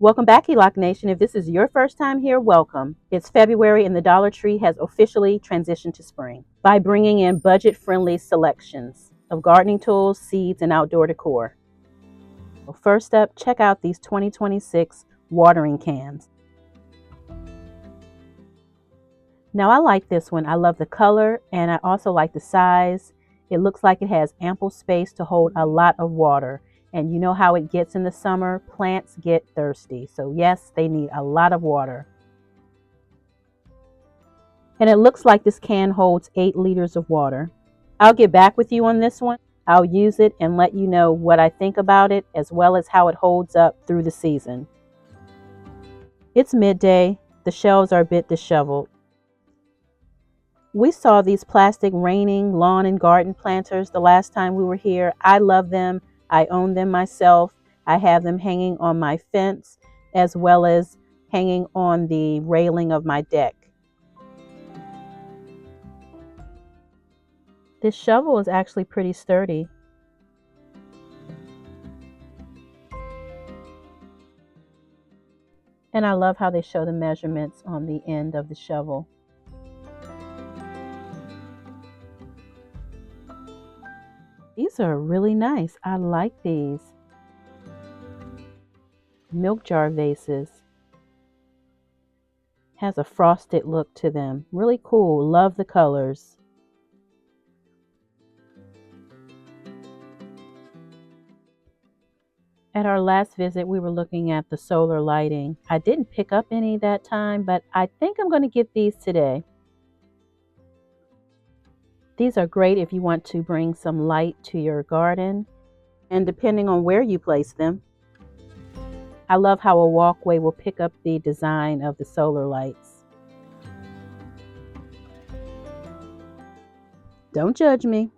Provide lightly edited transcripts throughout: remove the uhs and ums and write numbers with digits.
Welcome back, HELOC Nation. If this is your first time here, welcome. It's February and the Dollar Tree has officially transitioned to spring by bringing in budget-friendly selections of gardening tools, seeds, and outdoor decor. First up, check out these 2026 watering cans. Now, I like this one. I love the color and I also like the size. It looks like it has ample space to hold a lot of water. And you know how it gets in the summer? Plants get thirsty. So, yes, they need a lot of water. And it looks like this can holds 8 liters of water. I'll get back with you on this one. I'll use it and let you know what I think about it as well as how it holds up through the season. It's midday. The shelves are a bit disheveled. We saw these plastic raining lawn and garden planters the last time we were here. I love them. I own them myself. I have them hanging on my fence as well as hanging on the railing of my deck. This shovel is actually pretty sturdy. And I love how they show the measurements on the end of the shovel. These are really nice. I like these. Milk jar vases. Has a frosted look to them. Really cool. Love the colors. At our last visit, we were looking at the solar lighting. I didn't pick up any that time, but I think I'm going to get these today. These are great if you want to bring some light to your garden, and depending on where you place them. I love how a walkway will pick up the design of the solar lights. Don't judge me.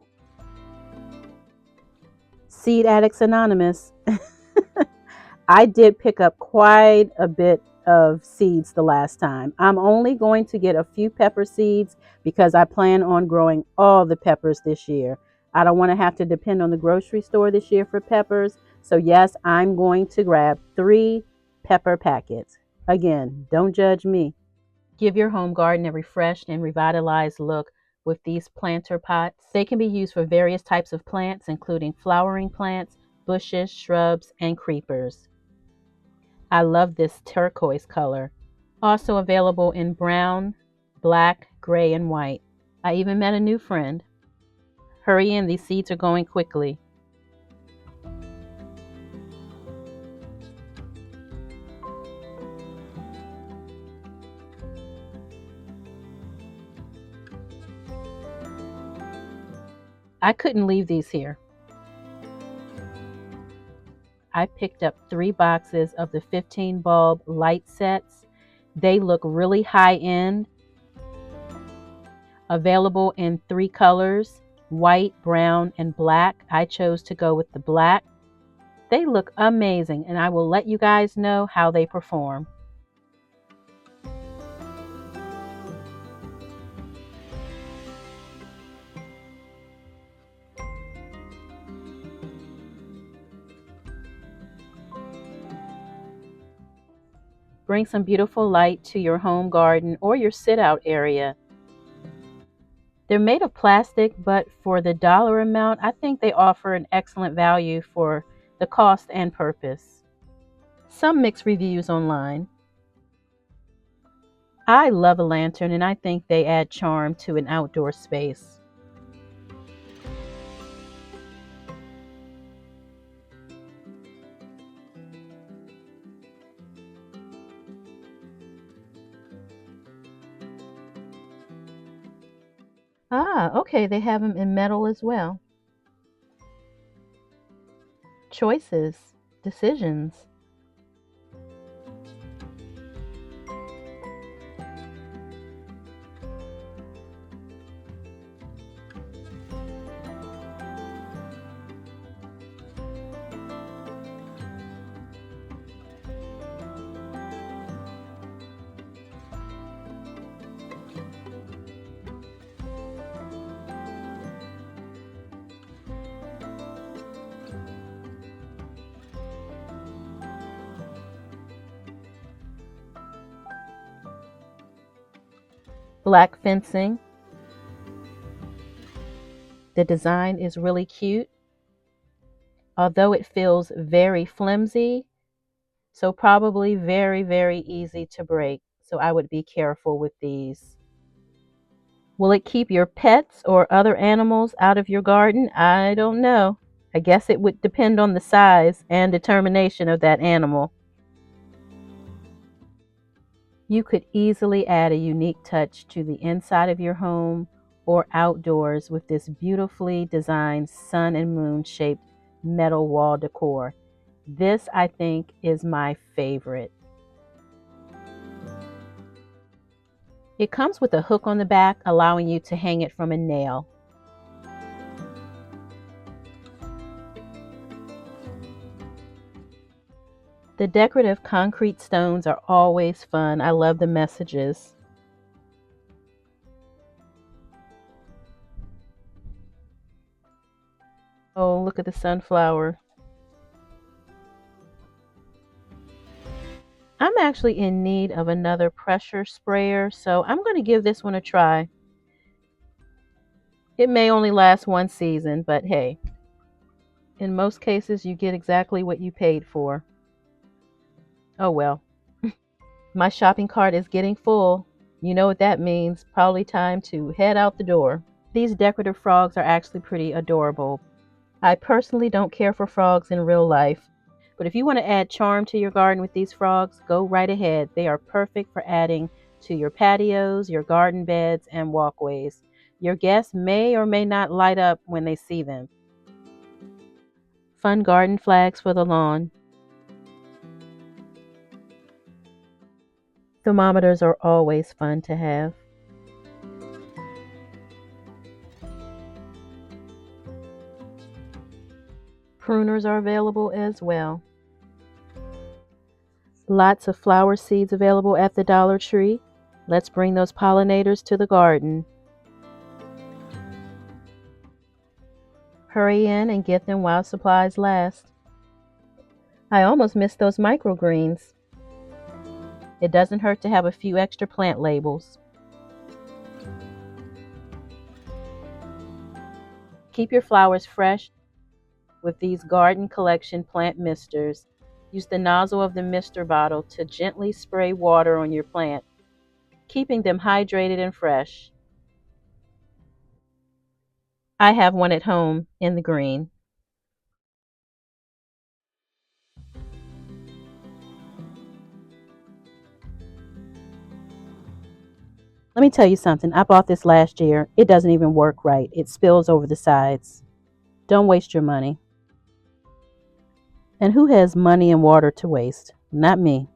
Seed Addicts Anonymous. I did pick up quite a bit of seeds the last time. I'm only going to get a few pepper seeds because I plan on growing all the peppers this year. I don't want to have to depend on the grocery store this year for peppers. So yes, I'm going to grab 3 pepper packets. Again, don't judge me. Give your home garden a refreshed and revitalized look with these planter pots. They can be used for various types of plants, including flowering plants, bushes, shrubs, and creepers. I love this turquoise color. Also available in brown, black, gray, and white. I even met a new friend. Hurry in, these seeds are going quickly. I couldn't leave these here. I picked up 3 boxes of the 15 bulb light sets. They look really high end. Available in 3 colors, white, brown, and black. I chose to go with the black. They look amazing, and I will let you guys know how they perform. Bring some beautiful light to your home garden or your sit-out area. They're made of plastic, but for the dollar amount, I think they offer an excellent value for the cost and purpose. Some mixed reviews online. I love a lantern and I think they add charm to an outdoor space. Ah, okay, they have them in metal as well. Choices, decisions. black fencing. The design is really cute, although it feels very flimsy, so probably very, very easy to break. So I would be careful with these. Will it keep your pets or other animals out of your garden? I don't know. I guess it would depend on the size and determination of that animal. You could easily add a unique touch to the inside of your home or outdoors with this beautifully designed sun and moon shaped metal wall decor. This, I think, is my favorite. It comes with a hook on the back, allowing you to hang it from a nail. The decorative concrete stones are always fun. I love the messages. Oh, look at the sunflower. I'm actually in need of another pressure sprayer, so I'm going to give this one a try. It may only last one season, but hey, in most cases you get exactly what you paid for. Oh well. My shopping cart is getting full. You know what that means. Probably time to head out the door. These decorative frogs are actually pretty adorable. I personally don't care for frogs in real life, but if you want to add charm to your garden with these frogs, go right ahead. They are perfect for adding to your patios, your garden beds, and walkways. Your guests may or may not light up when they see them. Fun garden flags for the lawn. Thermometers are always fun to have. Pruners are available as well. Lots of flower seeds available at the Dollar Tree. Let's bring those pollinators to the garden. Hurry in and get them while supplies last. I almost missed those microgreens. It doesn't hurt to have a few extra plant labels. Keep your flowers fresh with these garden collection plant misters. Use the nozzle of the mister bottle to gently spray water on your plant, keeping them hydrated and fresh. I have one at home in the green. Let me tell you something. I bought this last year. It doesn't even work right. It spills over the sides. Don't waste your money. And who has money and water to waste? Not me.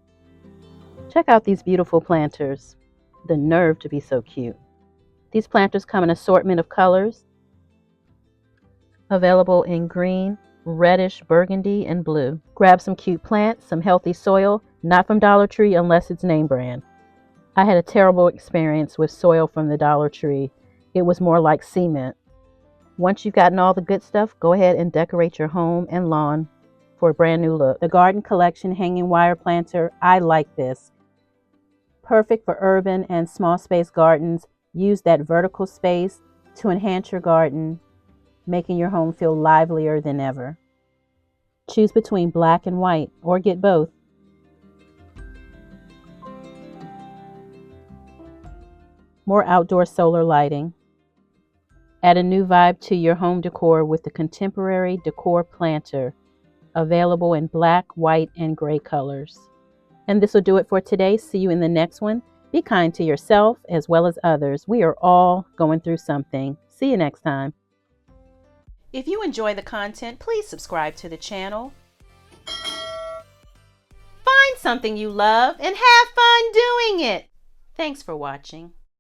Check out these beautiful planters. The nerve to be so cute. These planters come in an assortment of colors, available in green, reddish, burgundy, and blue. Grab some cute plants, some healthy soil, not from Dollar Tree unless it's name brand. I had a terrible experience with soil from the Dollar Tree. It was more like cement. Once you've gotten all the good stuff, go ahead and decorate your home and lawn for a brand new look. The Garden Collection Hanging Wire Planter, I like this. Perfect for urban and small space gardens. Use that vertical space to enhance your garden, making your home feel livelier than ever. Choose between black and white, or get both. More outdoor solar lighting. Add a new vibe to your home decor with the contemporary Decor planter, available in black, white, and gray colors. And this will do it for today. See you in the next one. Be kind to yourself as well as others. We are all going through something. See you next time. If you enjoy the content, please subscribe to the channel. Find something you love and have fun doing it. Thanks for watching.